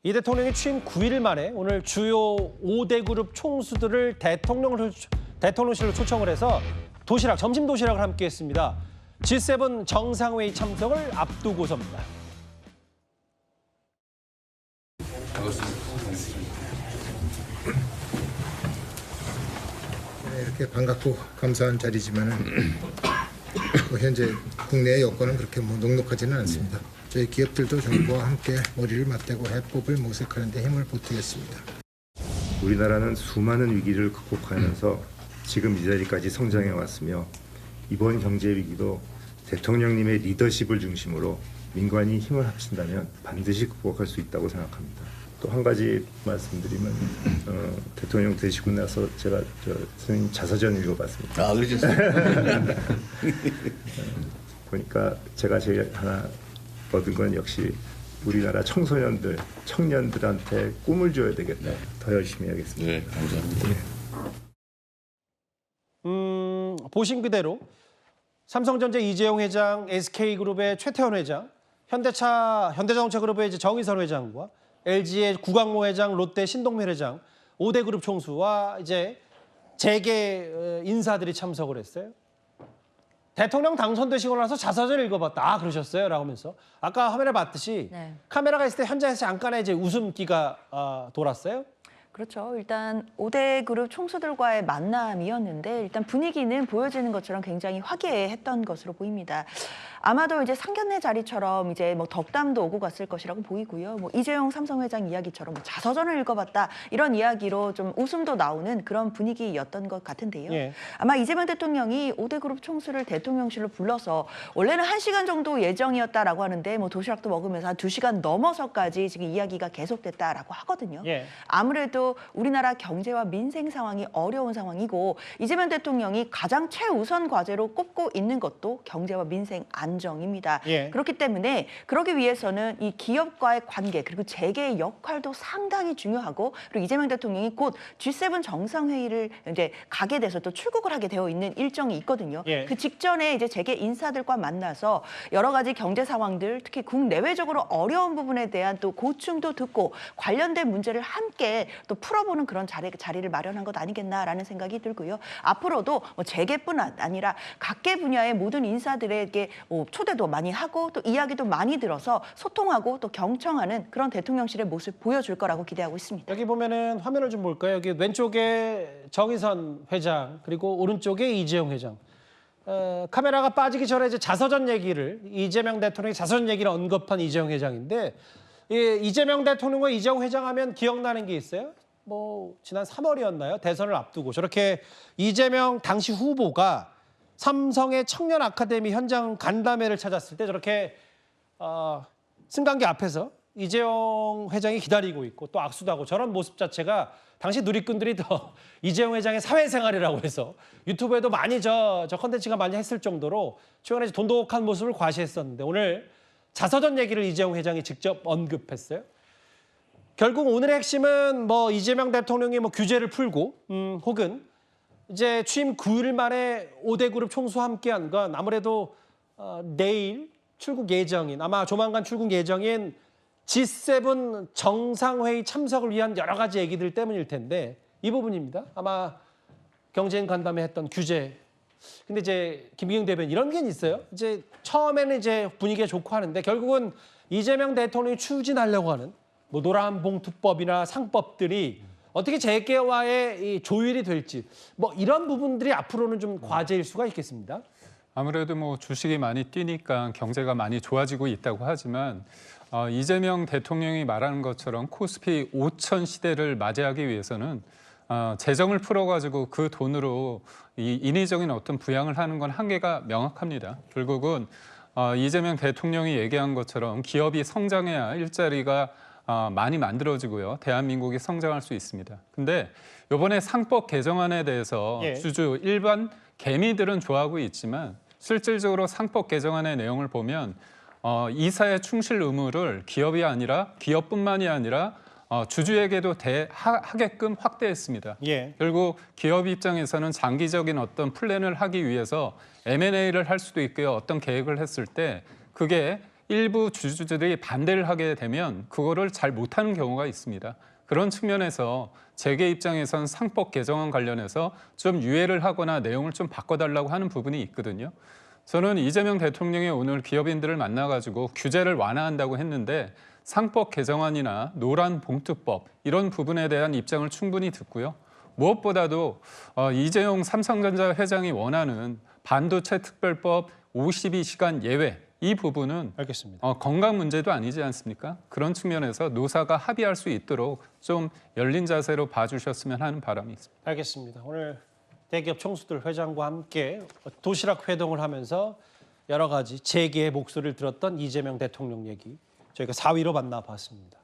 이 대통령이 취임 9일 만에 오늘 주요 5대 그룹 총수들을 대통령실로 초청을 해서 점심 도시락을 함께했습니다. G7 정상회의 참석을 앞두고서입니다. 이렇게 반갑고 감사한 자리지만 현재 국내의 여건은 그렇게 녹록하지는 않습니다. 저희 기업들도 정부와 함께 머리를 맞대고 해법을 모색하는 데 힘을 보태겠습니다. 우리나라는 수많은 위기를 극복하면서 지금 이 자리까지 성장해 왔으며 이번 경제 위기도 대통령님의 리더십을 중심으로 민관이 힘을 합친다면 반드시 극복할 수 있다고 생각합니다. 또 한 가지 말씀드리면 대통령 되시고 나서 제가 선생님 자서전 읽어봤습니다. 아, 그러셨어요? 보니까 제가 제일 하나 얻은 건 역시 우리나라 청년들한테 꿈을 줘야 되겠다. 더 열심히 하겠습니다. 네, 감사합니다. 보신 그대로 삼성전자 이재용 회장, SK그룹의 최태원 회장, 현대자동차그룹의 이제 정의선 회장과 LG의 구광모 회장, 롯데 신동민 회장, 5대 그룹 총수와 이제 재계 인사들이 참석을 했어요. 대통령 당선되시고 나서 자서전 읽어봤다. 아, 그러셨어요? 라고 하면서 아까 화면에 봤듯이 네. 카메라가 있을 때 현장에서 잠깐의 이제 웃음기가 돌았어요. 그렇죠. 일단 5대 그룹 총수들과의 만남이었는데 일단 분위기는 보여지는 것처럼 굉장히 화기애애했던 것으로 보입니다. 아마도 이제 상견례 자리처럼 이제 뭐 덕담도 오고 갔을 것이라고 보이고요. 뭐 이재용 삼성 회장 이야기처럼 뭐 자서전을 읽어봤다 이런 이야기로 좀 웃음도 나오는 그런 분위기였던 것 같은데요. 예. 아마 이재명 대통령이 5대 그룹 총수를 대통령실로 불러서 원래는 1시간 정도 예정이었다라고 하는데 뭐 도시락도 먹으면서 한 2시간 넘어서까지 지금 이야기가 계속됐다라고 하거든요. 예. 아무래도 우리나라 경제와 민생 상황이 어려운 상황이고 이재명 대통령이 가장 최우선 과제로 꼽고 있는 것도 경제와 민생 안정입니다. 예. 그렇기 때문에 그러기 위해서는 이 기업과의 관계 그리고 재계의 역할도 상당히 중요하고 그리고 이재명 대통령이 곧 G7 정상회의를 이제 가게 돼서 또 출국을 하게 되어 있는 일정이 있거든요. 예. 그 직전에 이제 재계 인사들과 만나서 여러 가지 경제 상황들 특히 국내외적으로 어려운 부분에 대한 또 고충도 듣고 관련된 문제를 함께 또 풀어보는 그런 자리를 마련한 것 아니겠나라는 생각이 들고요. 앞으로도 뭐 재계뿐 아니라 각계 분야의 모든 인사들에게 초대도 많이 하고 또 이야기도 많이 들어서 소통하고 또 경청하는 그런 대통령실의 모습 보여줄 거라고 기대하고 있습니다. 여기 보면은 화면을 좀 볼까요? 여기 왼쪽에 정의선 회장 그리고 오른쪽에 이재용 회장. 카메라가 빠지기 전에 이제 자서전 얘기를 이재명 대통령의 자서전 얘기를 언급한 이재용 회장인데 이재명 대통령과 이재용 회장 하면 기억나는 게 있어요? 뭐 지난 3월이었나요? 대선을 앞두고 저렇게 이재명 당시 후보가 삼성의 청년 아카데미 현장 간담회를 찾았을 때 저렇게 승강기 앞에서 이재용 회장이 기다리고 있고 또 악수도 하고 저런 모습 자체가 당시 누리꾼들이 더 이재용 회장의 사회생활이라고 해서 유튜브에도 많이 저 컨텐츠가 많이 했을 정도로 최근에 돈독한 모습을 과시했었는데 오늘 자서전 얘기를 이재용 회장이 직접 언급했어요. 결국 오늘의 핵심은 뭐 이재명 대통령이 뭐 규제를 풀고 혹은 이제 취임 9일 만에 5대 그룹 총수와 함께한 건 아무래도 내일 출국 예정인 아마 조만간 출국 예정인 G7 정상회의 참석을 위한 여러 가지 얘기들 때문일 텐데 이 부분입니다. 아마 경제인 간담회 했던 규제. 근데 이제 김기경 대변인 이런 게 있어요. 이제 처음에는 이제 분위기가 좋고 하는데 결국은 이재명 대통령이 추진하려고 하는 뭐 노란봉투법이나 상법들이 어떻게 재계와의 이 조율이 될지 뭐 이런 부분들이 앞으로는 좀 과제일 수가 있겠습니다. 아무래도 뭐 주식이 많이 뛰니까 경제가 많이 좋아지고 있다고 하지만 이재명 대통령이 말하는 것처럼 코스피 5천 시대를 맞이하기 위해서는 재정을 풀어가지고 그 돈으로 이 인위적인 어떤 부양을 하는 건 한계가 명확합니다. 결국은 이재명 대통령이 얘기한 것처럼 기업이 성장해야 일자리가 많이 만들어지고요. 대한민국이 성장할 수 있습니다. 근데 이번에 상법 개정안에 대해서 예. 주주 일반 개미들은 좋아하고 있지만 실질적으로 상법 개정안의 내용을 보면 이사의 충실 의무를 기업뿐만이 아니라 주주에게도 하게끔 확대했습니다. 예. 결국 기업 입장에서는 장기적인 어떤 플랜을 하기 위해서 M&A를 할 수도 있고요. 어떤 계획을 했을 때 그게 일부 주주들이 반대를 하게 되면 그거를 잘 못하는 경우가 있습니다. 그런 측면에서 재계 입장에선 상법 개정안 관련해서 좀 유예를 하거나 내용을 좀 바꿔달라고 하는 부분이 있거든요. 저는 이재명 대통령이 오늘 기업인들을 만나가지고 규제를 완화한다고 했는데 상법 개정안이나 노란봉투법 이런 부분에 대한 입장을 충분히 듣고요. 무엇보다도 이재용 삼성전자 회장이 원하는 반도체 특별법 52시간 예외 이 부분은 알겠습니다. 건강 문제도 아니지 않습니까? 그런 측면에서 노사가 합의할 수 있도록 좀 열린 자세로 봐주셨으면 하는 바람이 있습니다. 알겠습니다. 오늘 대기업 총수들 회장과 함께 도시락 회동을 하면서 여러 가지 재계의 목소리를 들었던 이재명 대통령 얘기 저희가 4위로 만나봤습니다.